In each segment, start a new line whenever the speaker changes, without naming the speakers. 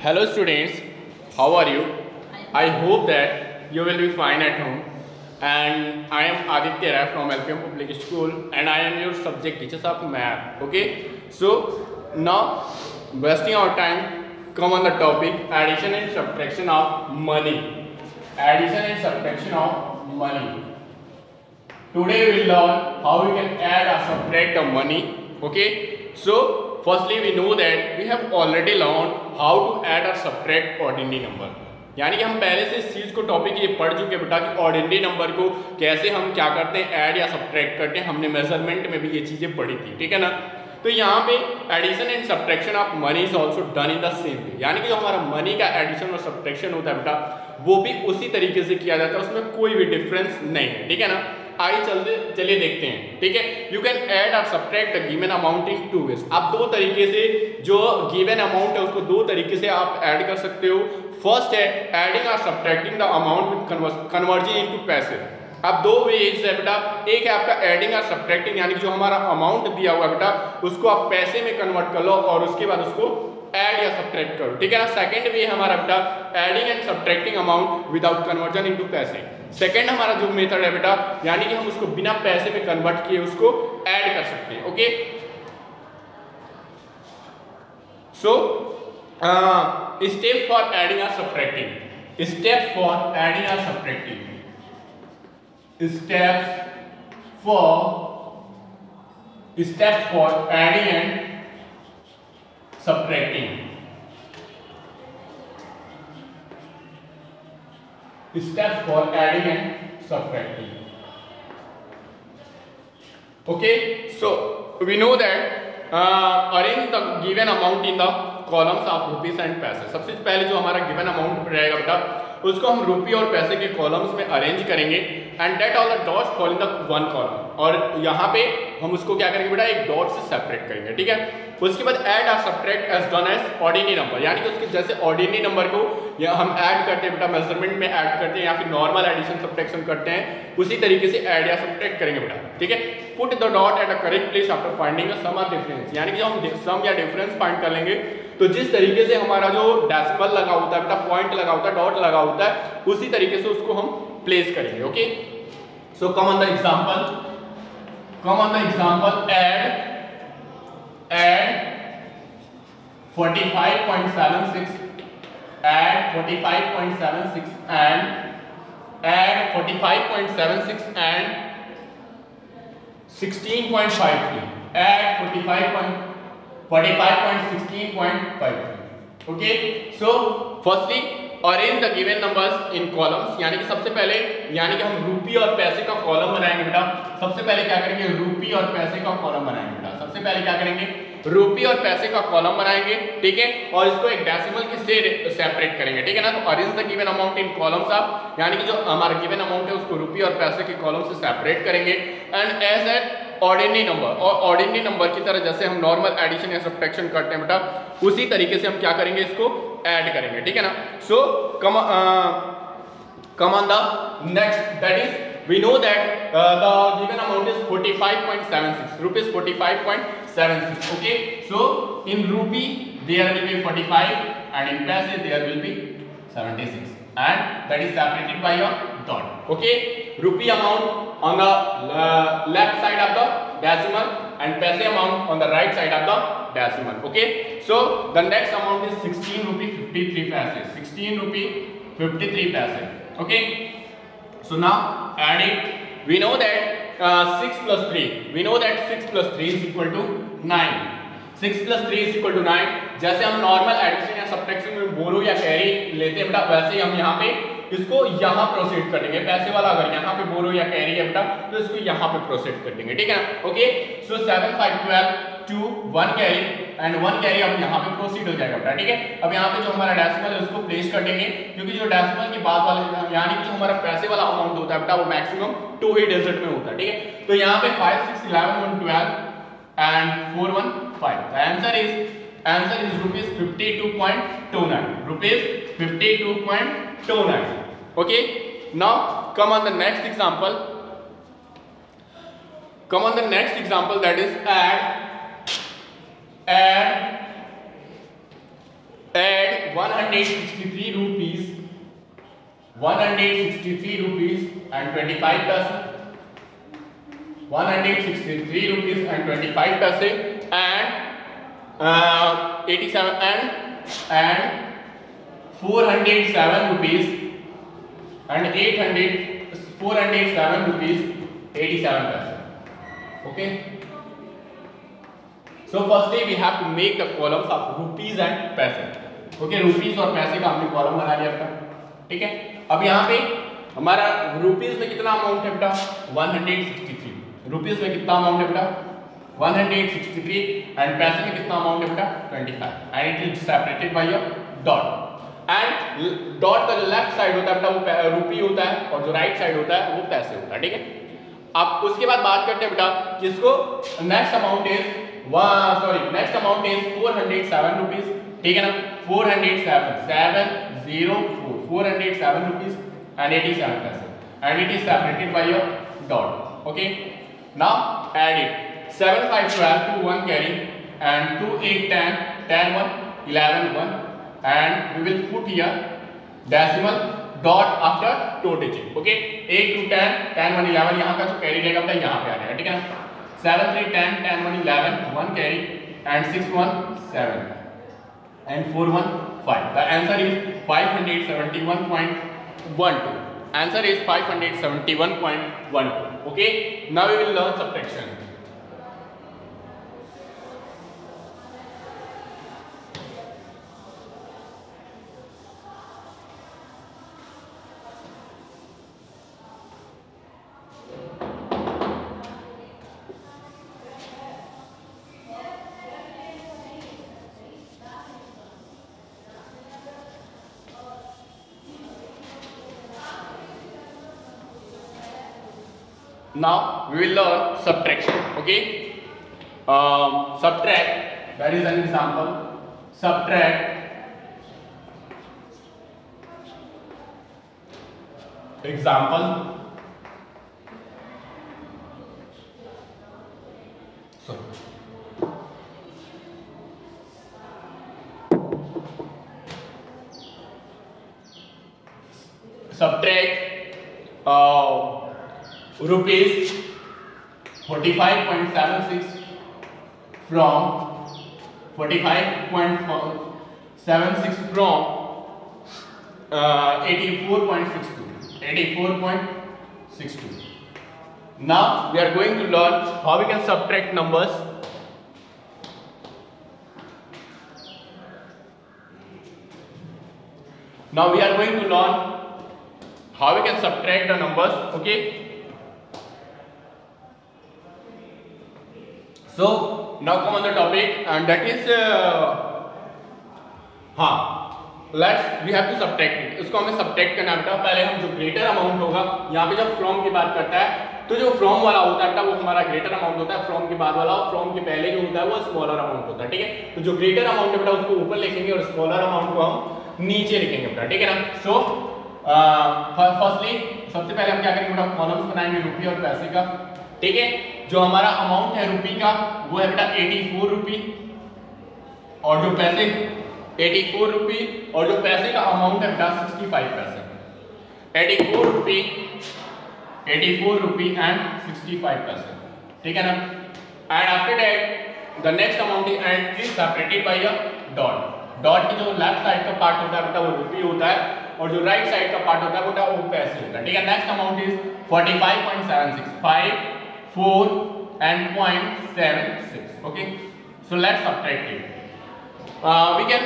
Hello students, how are you? I hope that you will be fine at home. And I am Aditya Rai from LPM Public School and I am your subject teacher of math. Okay, so now wasting our time, come on the topic addition and subtraction of money. Addition and subtraction of money. Today we will learn how we can add or subtract the money. Okay, so firstly we know that we have already learned how to add or subtract ordinary number. यानी कि हम पहले से इस चीज़ को topic ये पढ़ चुके बेटा कि ऑर्डिनरी नंबर को कैसे हम क्या करते हैं ऐड या सब्ट्रैक्ट करते हैं। हमने मेजरमेंट में भी ये चीज़ें पढ़ी थी, ठीक है ना। तो यहाँ पे addition and subtraction of money is also done in the same way, यानी कि जो हमारा मनी का एडिशन और सब्ट्रैक्शन होता है बेटा वो भी उसी तरीके से किया जाता है, उसमें कोई भी डिफरेंस नहीं है, ठीक है ना। आइए चलिए देखते हैं, ठीक है। यू कैन ऐड और subtract the given amount in two ways. आप दो तरीके से जो गिवन अमाउंट है उसको दो तरीके से आप ऐड कर सकते हो। फर्स्ट है एडिंग और subtracting the amount with conversion into पैसे। अब दो वेज है बेटा, एक है आपका एडिंग और सब्ट्रैक्टिंग, यानी कि जो हमारा अमाउंट दिया हुआ है बेटा उसको आप पैसे में कन्वर्ट कर लो और उसके बाद उसको ऐड या सब्ट्रैक्ट करो, ठीक है ना। सेकंड वे हमारा बेटा adding and subtracting amount without conversion into पैसे। सेकंड हमारा जो मेथड है बेटा यानी कि हम उसको बिना पैसे में कन्वर्ट किए उसको ऐड कर सकते हैं। Okay, so step for adding और सब्ट्रैक्टिंग। स्टेप फॉर एडिंग और subtracting. Steps for adding and subtracting. Steps for adding and subtracting. Okay, so we know that arrange the given amount in the columns of rupees and पैसे। सबसे पहले जो हमारा given amount रहेगा बेटा उसको हम रुपये और पैसे के कॉलम्स में अरेंज करेंगे and that all the dots fall in the one column, और यहाँ पे हम उसको क्या करेंगे बेटा एक डॉट से सेपरेट करेंगे, ठीक है। उसके बाद ऐड और subtract as done as ordinary number, यानी कि उसके जैसे ऑर्डिनरी नंबर को या हम ऐड करते हैं बेटा मेजरमेंट में ऐड करते हैं या फिर नॉर्मल एडिशन सब्ट्रैक्शन करते हैं उसी तरीके से ऐड या सब्ट्रैक्ट करेंगे बेटा, ठीक है। Put the dot at a correct place after finding a sum और डिफरेंस, यानी कि जब हम सम या डिफरेंस फाइंड कर लेंगे तो जिस तरीके से हमारा जो डेसिमल लगा होता है बेटा पॉइंट लगा होता है डॉट लगा होता है उसी तरीके से उसको हम प्लेस करेंगे। Okay, so come on the example add 45.76 add 45.76 and add 45.76 and 16.53 add 45.16.53. Okay, so firstly arrange the given numbers in columns, यानी कि सबसे पहले यानी कि हम रुपये और पैसे का कॉलम बनाएंगे बेटा। सबसे पहले क्या करेंगे रुपये और पैसे का कॉलम बनाएंगे बेटा। सबसे पहले क्या करेंगे रुपये और पैसे का कॉलम बनाएंगे, ठीक है, और इसको एक डेसिमल के से सेपरेट करेंगे, ठीक है ना। तो arrange the given amount in columns आप, यानी कि जो हमारा गिवन अमाउंट है उसको रुपये और पैसे के कॉलम से सेपरेट करेंगे and as an ordinary number, और ऑर्डिनरी नंबर की तरह जैसे हम नॉर्मल एडिशन या सब्ट्रैक्शन करते हैं बेटा उसी तरीके से हम क्या करेंगे इसको ऐड करेंगे, ठीक है ना। So come on the next, that is we know that the given amount is 45.76 rupees, 45.76. okay, so in rupee there will be 45 and in paise there will be 76 and that is separated by a dot. Okay, rupee amount on the left side of the decimal and paise amount on the right side of the decimal. Okay, so the next amount is 16 rupee 53 paise, 16 rupee 53 paise. Okay, so now add it. We know that 6 plus 3. We know that 6 plus 3 is equal to 9. 6 plus 3 is equal to 9. जैसे हम normal addition या subtraction में बोरो या carry लेते हैं बेटा वैसे ही हम यहाँ पे इसको यहाँ प्रोसीड कर देंगे। पैसे वाला अगर यहाँ पे बोरो या कैरी है बेटा तो इसको यहाँ पे प्रोसीड कर देंगे, ठीक है ना। Okay, so 7 5 12 2 1 carry and 1 carry अब यहाँ पे प्रोसीड हो जाएगा बेटा, ठीक है। अब यहाँ पे जो हमारा डेसिमल है उसको प्लेस कर देंगे क्योंकि जो डेसिमल के बाद वाले यानी कि जो हमारा पैसे वाला अमाउंट होता है बेटा वो मैक्सिमम 2 ही डिजिट में होता है, ठीक है। तो यहाँ पे 5 6 11 1 12 and 4 1 5. The answer is rupees 52.29. Rupees 52.29. Okay. Now come on the next example. Come on the next example, that is add 163 rupees, 163 rupees and 25 paise, 163 rupees and 25 paise, and 87 and 407 rupees and 407 rupees 87 paise. Okay. So firstly we have to make the columns of rupees and paise. Okay, rupees और पैसे का हमने column बना लिया अपना, ठीक है। अब यहाँ पे हमारा रुपीस में कितना अमाउंट है बेटा 163, रुपीस में कितना अमाउंट है बेटा 163 एंड पैसे में कितना अमाउंट है बेटा 25 and it is separated by a dot and dot का जो लेफ्ट साइड होता है बेटा वो रुपी होता है और जो राइट साइड होता है वो पैसे होता है, ठीक है। अब उसके बाद बात करते हैं बेटा किसको, नेक्स्ट अमाउंट इज 407 रुपीस, ठीक है ना, 407 rupees and 87 paise and it is separated by your dot. Okay, now add it 7 5 12 2 1 carry and 2 8 10 10 1 11 1 and we will put here decimal dot after 2 digit. Okay, 8 2 10 10 1 11 यहाँ का जो कैरी रहेगा बेटा यहाँ पे आ जाएगा, ठीक है ना। 7 3 10 10 1 11 1 carry and 6 1 7 and 4 1 5. The answer is 571.12. Answer is 571.12. Okay, now we will learn subtraction. Now we will learn subtraction. Okay, subtract, that is an example. Subtract example. Subtract rupees 45.76 from 84.62. Now we are going to learn how we can subtract numbers. Now we are going to learn how we can subtract the numbers. Okay, so now come on the topic and that is we have to subtract it. इसको हमें subtract करना बेटा। पहले हम जो greater amount होगा, यहाँ पे जब from की बात करता है तो जो from वाला होता है बेटा वो हमारा greater amount होता है, from के बाद वाला और from के पहले जो होता है वो smaller amount होता है, ठीक है। तो जो greater amount है बेटा उसको ऊपर लिखेंगे और smaller amount को हम नीचे लिखेंगे बेटा, ठीक है ना। So फर्स्टली सबसे पहले हम क्या करेंगे बेटा, कॉलम्स बनाएंगे रुपये और पैसे का, ठीक है। जो हमारा अमाउंट है रुपये का वो है बेटा 84 रुपये और जो पैसे 84 रुपये और जो पैसे का अमाउंट है बेटा 65 पैसे। 84 रुपये एंड 65 पैसे, ठीक है ना। And after that the next amount is separated by a dot. Dot की जो लेफ्ट साइड का पार्ट होता है बेटा वो रुपये होता है और जो राइट साइड का पार्ट होता है बेटा वो पैसे होता है, ठीक है। Next amount is 45.76 5 4 and 0.76. Okay, so let's subtract it. We can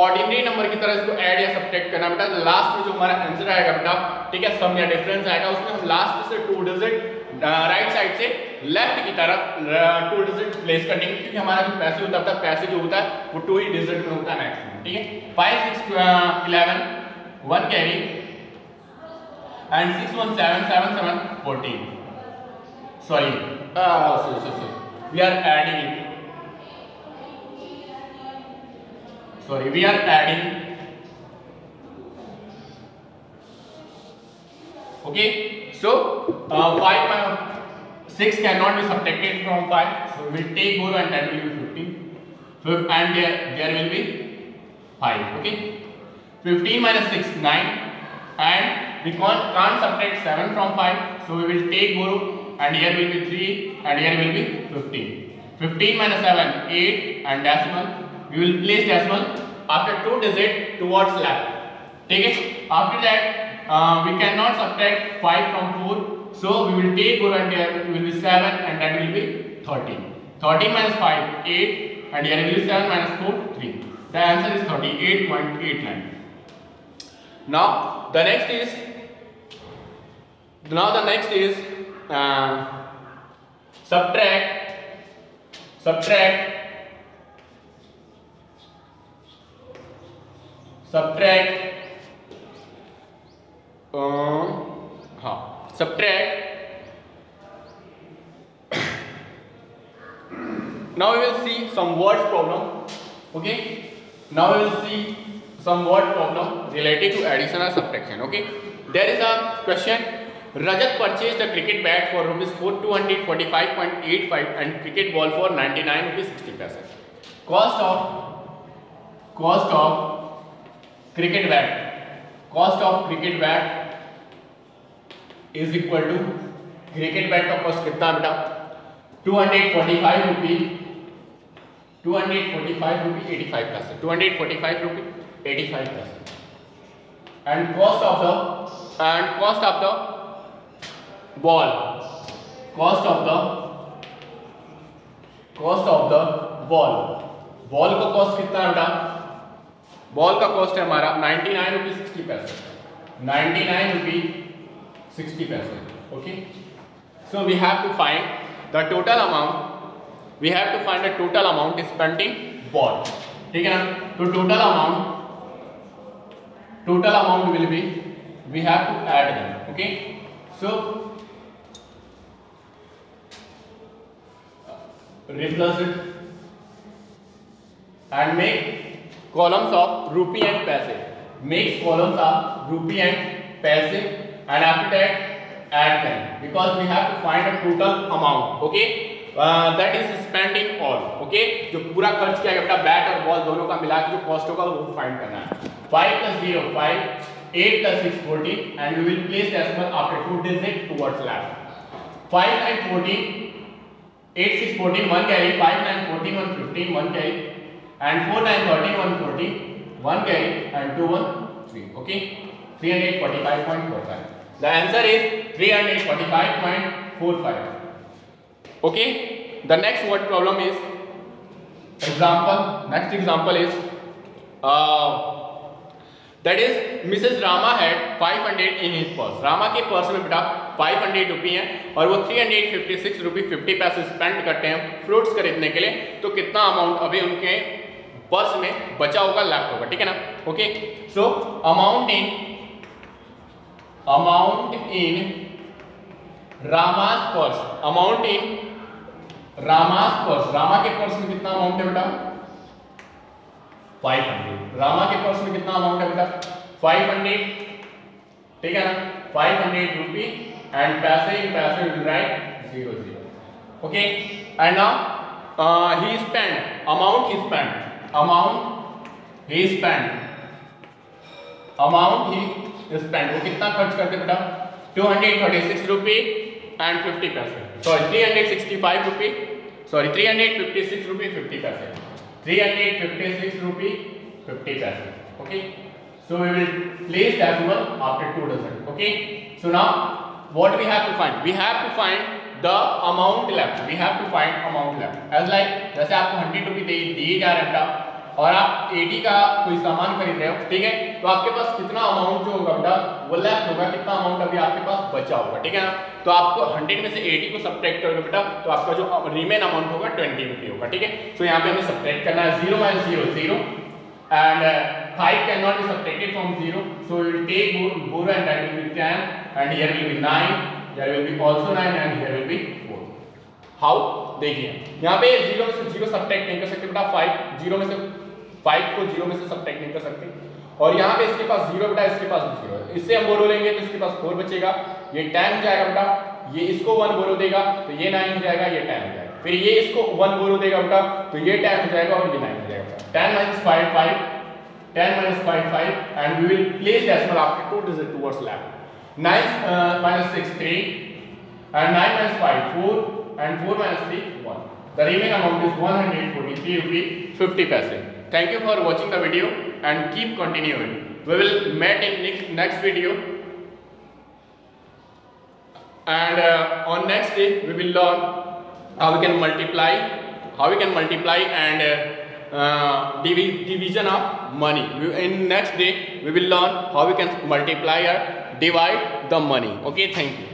ordinary number की तरह इसको ऐड या सब्ट्रैक्ट करना बेटा। लास्ट में जो हमारा आंसर आएगा बेटा, ठीक है, सम या डिफरेंस आएगा, उसमें हम लास्ट से 2 डिजिट राइट साइड से लेफ्ट की तरफ 2 डिजिट प्लेस करने की, क्योंकि हमारा जो पैसे होता है, पैसे जो होता है वो 2 ही डिजिट में होता है मैक्सिमम, ठीक है। 5 6 11 1 carry and 6 1 7 7 7 14. Sorry, we are adding it. Sorry, we are adding. Okay, so 6 cannot be subtracted from 5, so we will take both and that will be 15. And there will be 5. Okay, 15 minus 6, 9. And we can't subtract 7 from 5. So we will take borrow, and here will be 3 and here will be 15. 15 minus 7, 8 and decimal. We will place decimal after 2 digit towards left. Take it. After that we cannot subtract 5 from 4. So we will take borrow, and here will be 7 and that will be 13. 13 minus 5, 8 and here will be 7 minus 4, 3. The answer is 38.89. Now the next is subtract subtract now we will see some words problem. Okay, now we will see some word problem related to addition or subtraction. Okay, there is a question. Rajat purchased a cricket bat for rupees 245.85 and cricket ball for 99 rupees 60 paise. Cost of cricket bat is equal to cricket bat का cost कितना बेटा 245 रुपये 85 पैसे 245 रुपये 85 पैसे and cost of the ball का cost कितना है बेटा बॉल का कॉस्ट है हमारा 99 रुपये 60 पैसे 99 रुपये 60 पैसे. Okay, so we have to find the total amount spent in ball. ठीक है ना. तो total amount will be, we have to add them. Okay, so replace it and make columns of rupee and paise. Make columns of rupee and paise, and after that add them because we have to find a total amount. Okay, that is spent in all. Okay, जो पूरा खर्च किया बेटा bat और ball दोनों का मिला के जो कॉस्ट होगा वो फाइंड करना है. 5 plus 0 5, 8 plus 6 14 and we will place decimal after 2 digit towards left. 5 9 14, 8 6 14 1 carry, 5 9 14 1 15 1 carry, and 4 9 13 1 40 1 carry, and 2 1 3. Okay, 345.45. The answer is 345.45. Okay, the next word problem is example. Next example is that is Mrs. Rama had 500 in his purse. Rama के purse में बेटा 500 रुपये हैं और वो 356 रुपये 50 पैसे spend करते हैं फ्रूट्स खरीदने के लिए. तो कितना अमाउंट अभी उनके पर्स में बचा होगा, लेफ्ट होगा. ठीक है ना. Okay, so amount in रामास purse. Rama के पर्स में कितना अमाउंट है बेटा 500. रामा के पर्स में कितना अमाउंट है बेटा 500. ठीक है ना. 500 रुपये and पैसे will write 0 0. Okay, and now he spent amount he spent वो कितना खर्च करते बेटा 236 रुपये and 50 पैसे. सॉरी 365 रुपये 356 रुपये 50 पैसे. 356 रुपये 50 पैसे. Okay, so we will place decimal after 2 digits. Okay, so now what we have to find? We have to find the amount left. As like जैसे आपको 100 रुपये दिए जा रहे हैं बेटा और आप 80 का कोई सामान खरीद रहे हो. ठीक है, तो आपके पास कितना अमाउंट जो होगा बेटा वो लेफ्ट होगा, कितना अमाउंट अभी आपके पास बचा होगा. ठीक है ना. तो आपको 100 में से 80 को सब्ट्रैक्ट करोगे बेटा तो आपका जो रिमेन अमाउंट होगा 20 रुपये होगा. ठीक है, सो यहाँ पे हमें सब्ट्रैक्ट करना है 0 minus 0 0 and 5 cannot be subtracted from 0, so we will take borrow and that will be 10 and here will be 9, here will be also 9 and here will be 4. How? देखिए यहाँ पे 0 में से 0 सब्ट्रैक्ट नहीं कर सकते बेटा 0 में से 5 को 0 में से सब्ट्रैक्ट नहीं कर सकते और यहाँ पे इसके पास 0 बेटा इसके पास 0 है. इससे हम बोरो लेंगे तो इसके पास 4 बचेगा, ये 10 हो जाएगा बेटा, ये इसको 1 बोरो देगा तो ये 9 हो जाएगा, ये 10 हो जाएगा. फिर ये इसको 1 बोरो देगा बेटा तो ये 10 हो जाएगा और ये 9 हो जाएगा. 10 minus 5 5 10 minus 5, 5, and we will place decimal after 2 digits towards left. 9 minus 6, 3, and 9 minus 5, 4, and 4 minus 3, 1. The remaining amount is 143 rupees 50 paise. Thank you for watching the video and keep continuing. We will meet in next video, and on next day we will learn how we can multiply and division of money. In next day we will learn how we can multiply or divide the money. Okay, thank you.